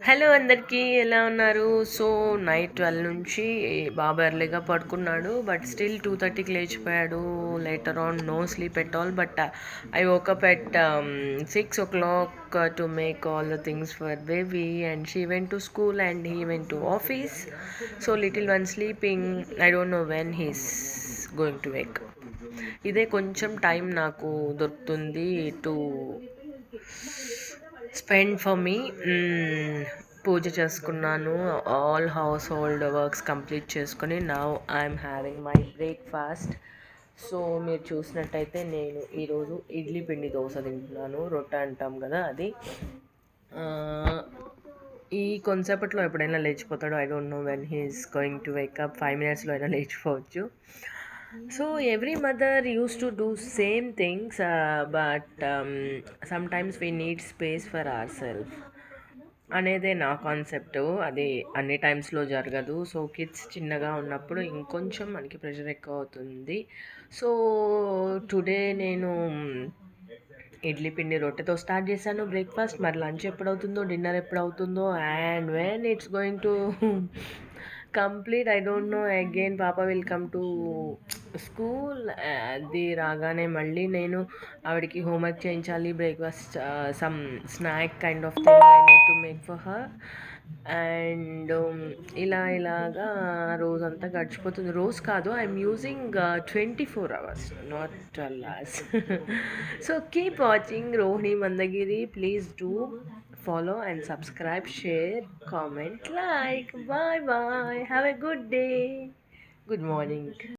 Hello అందరికీ, ఎలా ఉన్నారు? సో నైట్ 12 నుంచి బాబు ఎర్లీగా పడుకున్నాడు, బట్ స్టిల్ 2:30కి లేచిపోయాడు. Later on no sleep at all, but I woke up at 6 o'clock to make all the things for baby, and she went to school and he went to office. So little one sleeping. I don't know when he's going to wake up. ఇదే కొంచెం time నాకు దొరుకుతుంది to spend for me. Puja చేసుకున్నాను, all household works complete చేసుకొని now I'm having my breakfast. So మీరు చూసినట్టయితే నేను ఈరోజు ఇడ్లీ పిండి దోశ తింటున్నాను. రొట్టె అంటాం కదా అది. ఈ కొంతసేపట్లో ఎప్పుడైనా లేచిపోతాడో, I don't know when he's going to wake up. 5 minutesలో అయినా లేచిపోవచ్చు. So every mother used to do same things, but sometimes we need space for ourselves అనేదే నా కాన్సెప్ట్. అది అన్ని టైమ్స్లో జరగదు. సో కిడ్స్ చిన్నగా ఉన్నప్పుడు ఇంకొంచెం మనకి ప్రెషర్ ఎక్కువ అవుతుంది. సో టుడే నేను ఇడ్లీ పిండి రొట్టెతో స్టార్ట్ చేశాను బ్రేక్ఫాస్ట్. మరి లంచ్ ఎప్పుడవుతుందో, డిన్నర్ ఎప్పుడవుతుందో, and when it's going to complete I don't know. Again పాప విల్ కమ్ టు స్కూల్. అది రాగానే మళ్ళీ నేను ఆవిడకి హోంవర్క్ చేయించాలి, breakfast some snack kind of thing I need to make for her. And ఇలాగా రోజంతా గడిచిపోతుంది. రోజు కాదు, I'm using 24 hours, not 12 hours. So keep watching Rohini Mandagiri. Please do follow and subscribe, share, comment, like. Bye bye, have a good day, good morning.